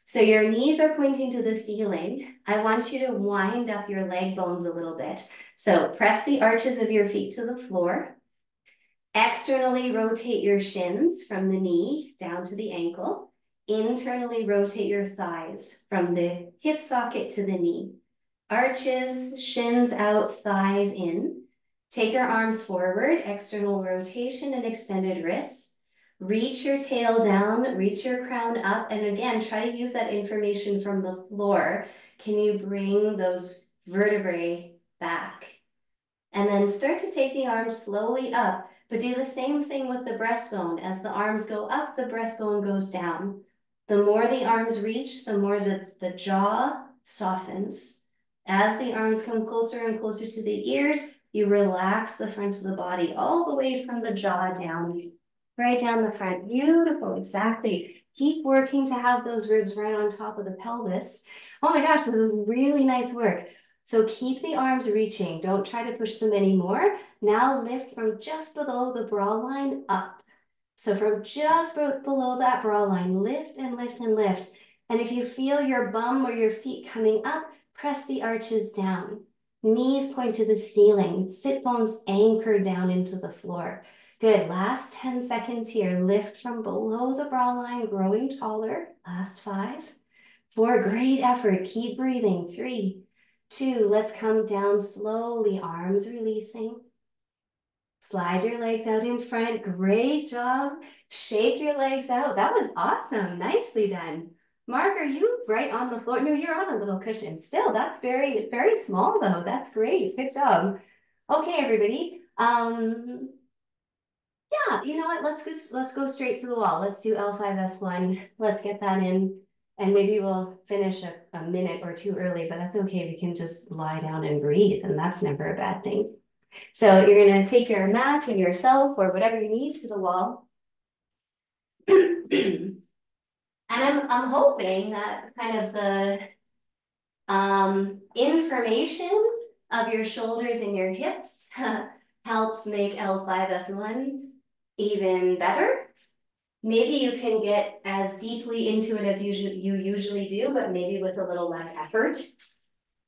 So your knees are pointing to the ceiling. I want you to wind up your leg bones a little bit. So press the arches of your feet to the floor. Externally rotate your shins from the knee down to the ankle. Internally rotate your thighs from the hip socket to the knee. Arches, shins out, thighs in. Take your arms forward, external rotation and extended wrists. Reach your tail down, reach your crown up, and again, try to use that information from the floor. Can you bring those vertebrae back? And then start to take the arms slowly up, but do the same thing with the breastbone. As the arms go up, the breastbone goes down. The more the arms reach, the more the jaw softens. As the arms come closer and closer to the ears, you relax the front of the body all the way from the jaw down, right down the front. Beautiful, exactly. Keep working to have those ribs right on top of the pelvis. Oh my gosh, this is really nice work. So keep the arms reaching. Don't try to push them anymore. Now lift from just below the bra line up. So from just below that bra line, lift and lift and lift. And if you feel your bum or your feet coming up, press the arches down. Knees point to the ceiling. Sit bones anchor down into the floor. Good. Last 10 seconds here. Lift from below the bra line, growing taller. Last 5. 4. Great effort. Keep breathing. 3, 2. Let's come down slowly. Arms releasing. Slide your legs out in front. Great job. Shake your legs out. That was awesome. Nicely done. Mark, are you right on the floor? No, you're on a little cushion. Still, that's very, very small though. That's great. Good job. Okay, everybody. Yeah, you know what? Let's go straight to the wall. Let's do L5S1. Let's get that in. And maybe we'll finish a minute or two early, but that's okay. We can just lie down and breathe, and that's never a bad thing. So you're going to take your mat and yourself or whatever you need to the wall. And I'm hoping that kind of the information of your shoulders and your hips helps make L5S1 even better. Maybe you can get as deeply into it as you usually do, but maybe with a little less effort.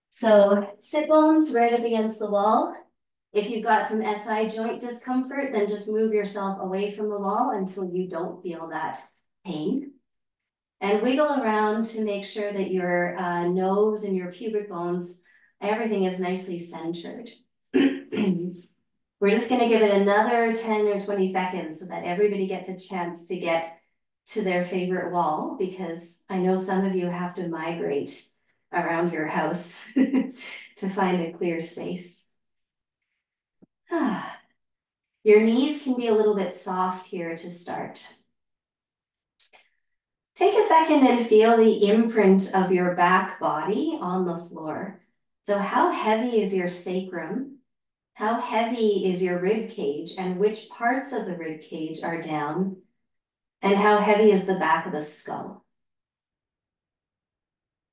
So sit bones right up against the wall. If you've got some SI joint discomfort, then just move yourself away from the wall until you don't feel that pain. And wiggle around to make sure that your nose and your pubic bones, everything is nicely centered. We're just going to give it another 10 or 20 seconds so that everybody gets a chance to get to their favorite wall, because I know some of you have to migrate around your house to find a clear space. Your knees can be a little bit soft here to start. Take a second and feel the imprint of your back body on the floor. So how heavy is your sacrum? How heavy is your rib cage, and which parts of the rib cage are down? And how heavy is the back of the skull?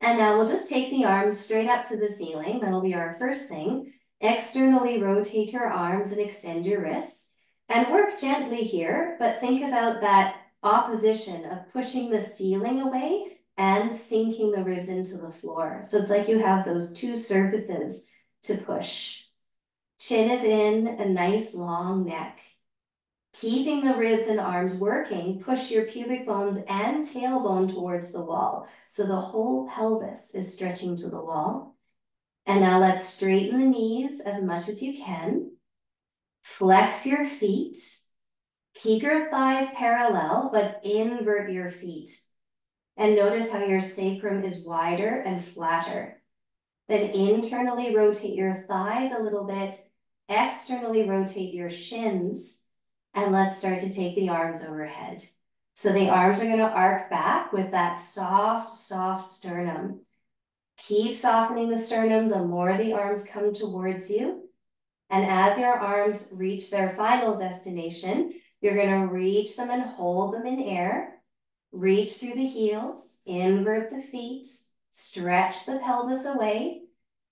And now we'll just take the arms straight up to the ceiling. That'll be our first thing. Externally rotate your arms and extend your wrists. And work gently here, but think about that opposition of pushing the ceiling away and sinking the ribs into the floor. So it's like you have those two surfaces to push. Chin is in, a nice long neck. Keeping the ribs and arms working, push your pubic bones and tailbone towards the wall. So the whole pelvis is stretching to the wall. And now let's straighten the knees as much as you can. Flex your feet. Keep your thighs parallel, but invert your feet. And notice how your sacrum is wider and flatter. Then internally rotate your thighs a little bit. Externally rotate your shins. And let's start to take the arms overhead. So the arms are going to arc back with that soft, soft sternum. Keep softening the sternum the more the arms come towards you. And as your arms reach their final destination, you're going to reach them and hold them in air. Reach through the heels, invert the feet, stretch the pelvis away,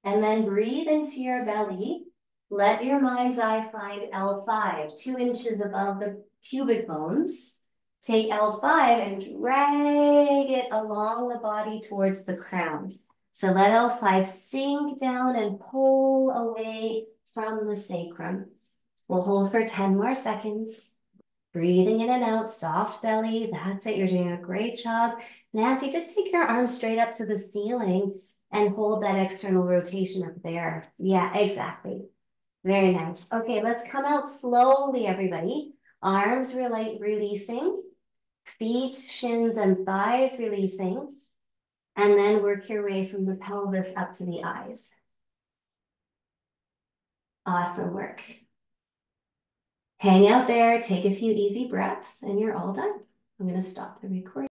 and then breathe into your belly. Let your mind's eye find L5, 2 inches above the pubic bones. Take L5 and drag it along the body towards the crown. So let L5 sink down and pull away from the sacrum. We'll hold for 10 more seconds. Breathing in and out, soft belly. That's it. You're doing a great job. Nancy, just take your arms straight up to the ceiling and hold that external rotation up there. Yeah, exactly. Very nice. Okay, let's come out slowly, everybody. Arms releasing, feet, shins, and thighs releasing, and then work your way from the pelvis up to the eyes. Awesome work. Hang out there, take a few easy breaths, and you're all done. I'm going to stop the recording.